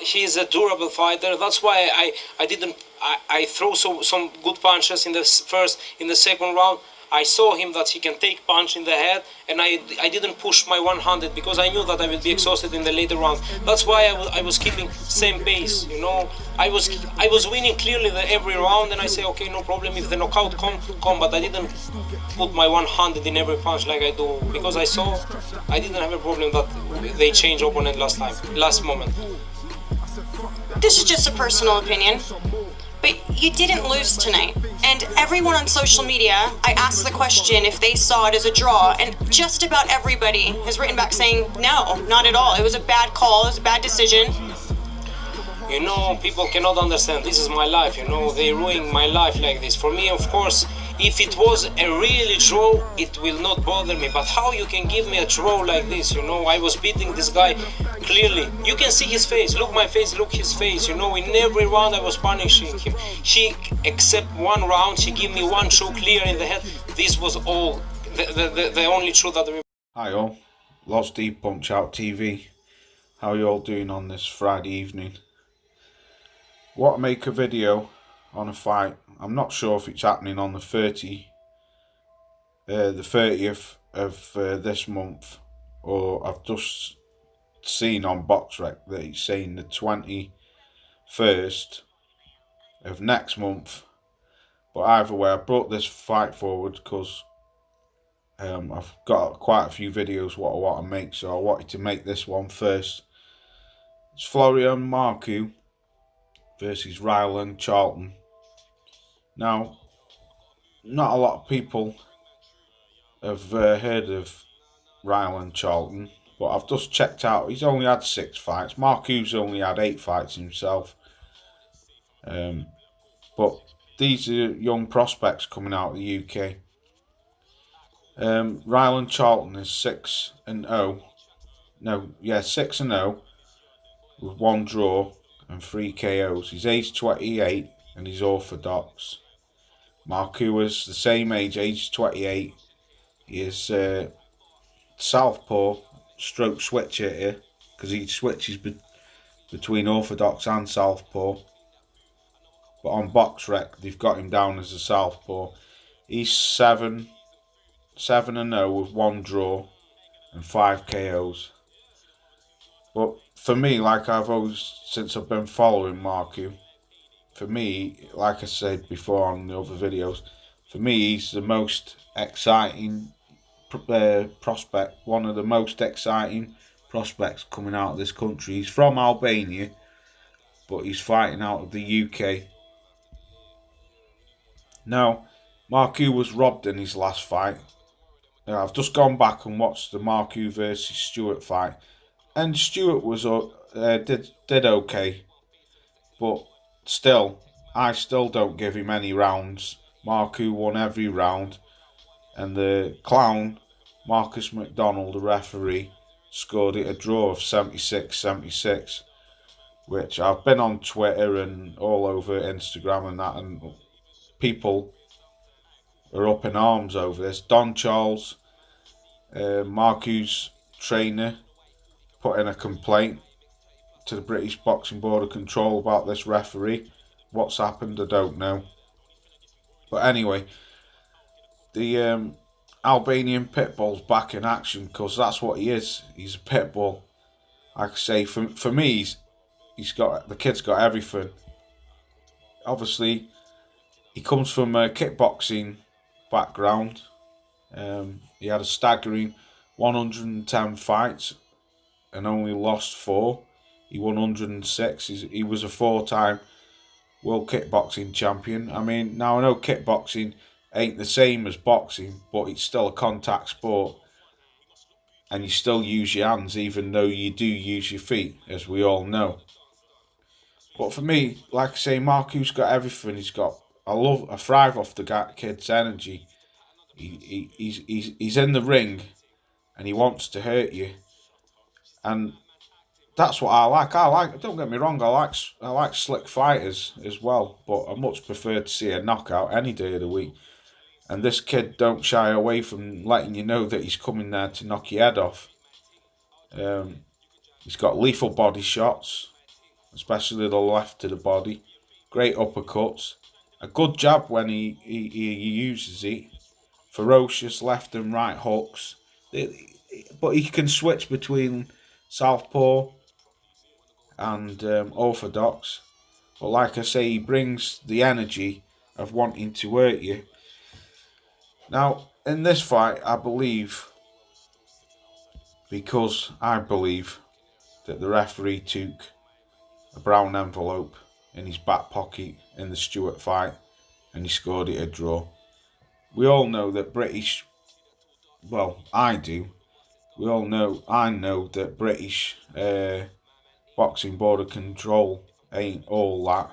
he's a durable fighter. That's why I didn't I throw some good punches in the second round. I saw him that he can take punch in the head, and I didn't push my one-handed because I knew that I would be exhausted in the later rounds. That's why I was keeping same pace, you know. I was winning clearly every round, and I say, okay, no problem if the knockout come, but I didn't put my one-handed in every punch like I do, because I saw I didn't have a problem that they changed opponent last moment. This is just a personal opinion, but you didn't lose tonight. And everyone on social media, I asked the question if they saw it as a draw, and just about everybody has written back saying, no, not at all. It was a bad call, it was a bad decision. You know, people cannot understand. This is my life, you know, they ruin my life like this. For me, of course, if it was a really draw, it will not bother me. But how you can give me a draw like this, you know? I was beating this guy clearly. You can see his face. Look my face, look his face. You know, in every round I was punishing him. Except one round, she gave me one show clear in the head. This was all, the only truth that... Hi all, Lots Deep Punch Out TV. How you all doing on this Friday evening? Want to make a video on a fight. I'm not sure if it's happening on the 30th of this month, or I've just seen on BoxRec that it's saying the 21st of next month. But either way, I brought this fight forward because I've got quite a few videos what I want to make, so I wanted to make this one first. It's Florian Marku versus Ryland Charlton. Now, not a lot of people have heard of Ryland Charlton, but I've just checked out. He's only had 6 fights. Marku's only had 8 fights himself. But these are young prospects coming out of the UK. Ryland Charlton is 6-0. 6-0 with 1 draw and 3 KOs. He's age 28 and he's orthodox. Marku is the same age 28. He is southpaw stroke switcher here, because he switches between orthodox and southpaw. But on BoxRec they've got him down as a southpaw. He's 7-0 with 1 draw and 5 KOs. But for me, like I've always, since I've been following Marku, for me, like I said before on the other videos, for me he's the most exciting prospect, one of the most exciting prospects coming out of this country. He's from Albania, but he's fighting out of the UK. Now, Marku was robbed in his last fight. Now, I've just gone back and watched the Marku versus Stewart fight, and Stewart was did okay, but still, I still don't give him any rounds. Marku won every round, and the clown, Marcus McDonald, the referee, scored it a draw of 76-76, which I've been on Twitter and all over Instagram and that, and people are up in arms over this. Don Charles, Marku's trainer, put in a complaint to the British Boxing Board of Control about this referee. What's happened, I don't know. But anyway, the Albanian pitbull's back in action, because that's what he is. He's a pitbull. Like I say, for me, the kid's got everything. Obviously, he comes from a kickboxing background. He had a staggering 110 fights and only lost 4. He won 106. He was a 4-time world kickboxing champion. I mean, now I know kickboxing ain't the same as boxing, but it's still a contact sport, and you still use your hands even though you do use your feet, as we all know. But for me, like I say, Marku's got everything. I thrive off the kid's energy. He's in the ring and he wants to hurt you, and that's what I like. Don't get me wrong, I like slick fighters as well, but I much prefer to see a knockout any day of the week. And this kid don't shy away from letting you know that he's coming there to knock your head off. He's got lethal body shots. especially the left to the body. Great uppercuts. A good jab when he uses it. Ferocious left and right hooks. But he can switch between southpaw and orthodox. But like I say, he brings the energy of wanting to hurt you. Now, in this fight, I believe that the referee took a brown envelope in his back pocket in the Stewart fight and he scored it a draw. We all know that I know that British boxing board of control ain't all that,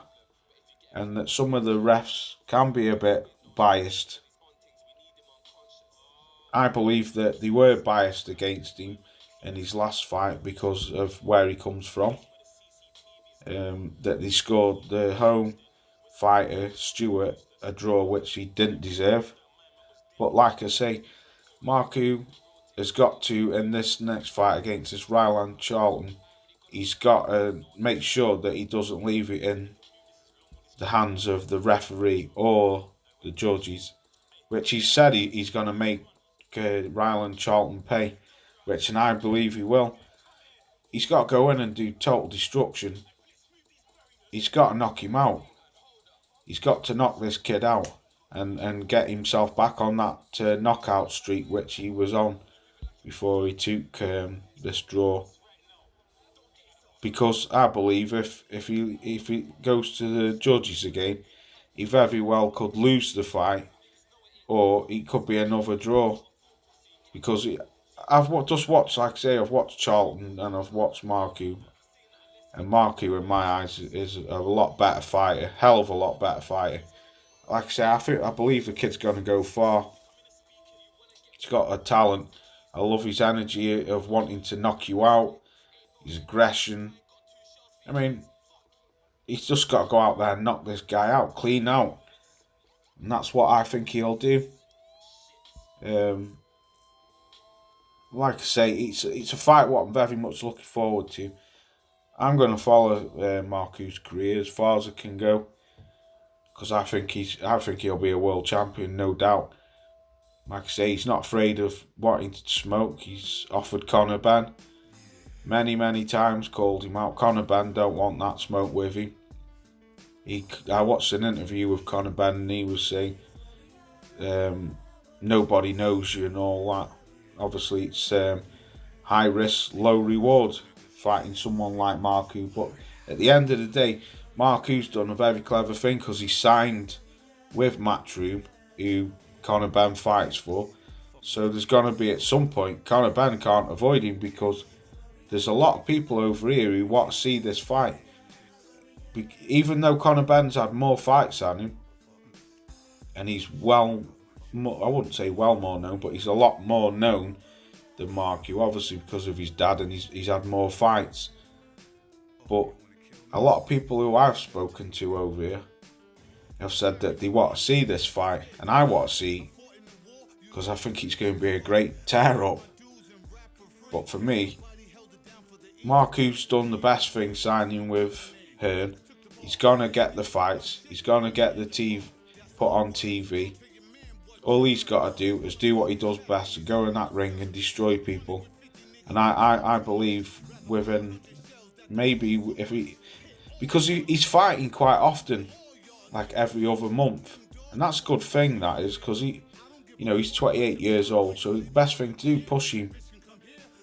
and that some of the refs can be a bit biased. I believe that they were biased against him in his last fight because of where he comes from. That they scored the home fighter, Stewart, a draw which he didn't deserve. But like I say, Marku has got to, in this next fight against this Ryland Charlton, he's got to make sure that he doesn't leave it in the hands of the referee or the judges, which he said he's going to make Ryland Charlton pay, and I believe he will. He's got to go in and do total destruction. He's got to knock him out. He's got to knock this kid out and get himself back on that knockout streak which he was on before he took this draw. Because I believe if he goes to the judges again, he very well could lose the fight, or it could be another draw. Because I've watched Charlton and I've watched Marku. And Marku, in my eyes, is a lot better fighter, hell of a lot better fighter. Like I say, I believe the kid's going to go far. He's got a talent. I love his energy of wanting to knock you out, his aggression. I mean, he's just got to go out there and knock this guy out, clean out. And that's what I think he'll do. Like I say, it's a fight what I'm very much looking forward to. I'm going to follow Marku's career as far as I can go, because I think he'll be a world champion, no doubt. Like I say, he's not afraid of wanting to smoke. He's offered Conor Benn many times, called him out. Conor Benn don't want that smoke with him. I watched an interview with Conor Benn and he was saying, nobody knows you and all that. Obviously, it's high risk, low reward fighting someone like Marku. But at the end of the day, Marku's done a very clever thing because he signed with Matchroom, who Conor Benn fights for. So there's going to be, at some point, Conor Benn can't avoid him, because there's a lot of people over here who want to see this fight. Even though Conor Benn's had more fights than him, and he's I wouldn't say well more known, but he's a lot more known than Marku, obviously because of his dad, and he's had more fights. But a lot of people who I've spoken to over here have said that they want to see this fight, and I want to see, because I think it's going to be a great tear-up. But for me, Marku's done the best thing signing with Hearn. He's going to get the fights. He's going to get the TV put on TV. All he's got to do is do what he does best, and go in that ring and destroy people. And I believe within maybe because he's fighting quite often, like every other month, and that's a good thing, that is, because he's 28 years old, so the best thing to do, push him,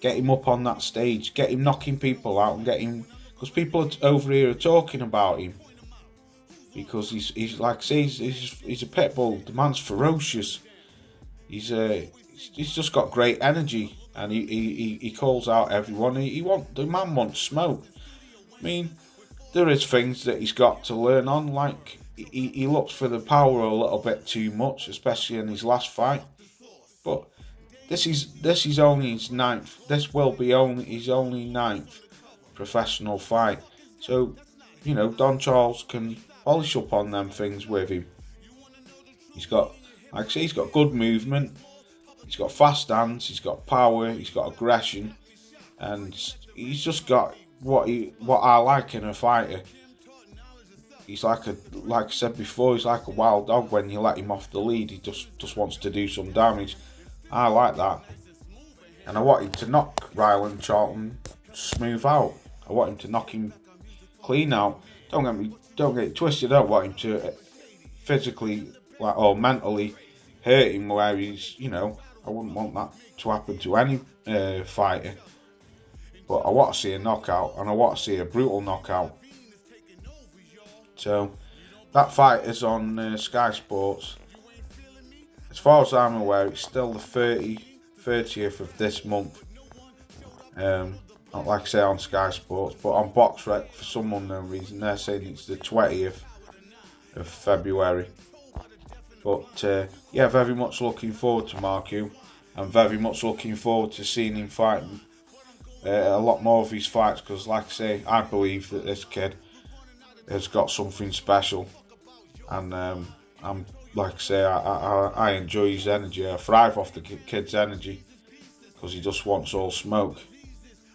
get him up on that stage, get him knocking people out, and get him, because people over here are talking about him, because he's like I say, he's a pit bull. The man's ferocious. He's just got great energy, and he calls out everyone. The man wants smoke. I mean, there is things that he's got to learn on. Like he looks for the power a little bit too much, especially in his last fight. But this is only his ninth. This will be his only ninth professional fight. So Don Charles can polish up on them things with him. He's got, like I say, he's got good movement, he's got fast hands, he's got power, he's got aggression, and he's just got what I like in a fighter. He's like I said before, he's like a wild dog. When you let him off the lead, he just wants to do some damage. I like that, and I want him to knock Ryland Charlton smooth out. I want him to knock him clean out. Don't get it twisted. I don't want him to physically or mentally hurt him where he's, I wouldn't want that to happen to any fighter. But I want to see a knockout, and I want to see a brutal knockout. So that fight is on Sky Sports. As far as I'm aware, it's still the 30th of this month. Not like I say on Sky Sports, but on BoxRec, for some unknown reason, they're saying it's the 20th of February. But yeah, very much looking forward to Marku. I'm very much looking forward to seeing him fight a lot more of his fights, because like I say, I believe that this kid has got something special, and I'm like I say, I enjoy his energy. I thrive off the kid's energy, because he just wants all smoke,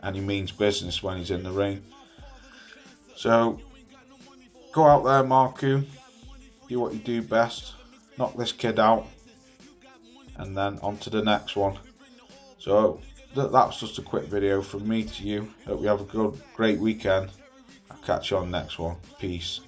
and he means business when he's in the ring. So go out there, Marku, do what you do best, knock this kid out, and then on to the next one. So that's just a quick video from me to you. Hope you have a great weekend. I'll catch you on the next one. Peace.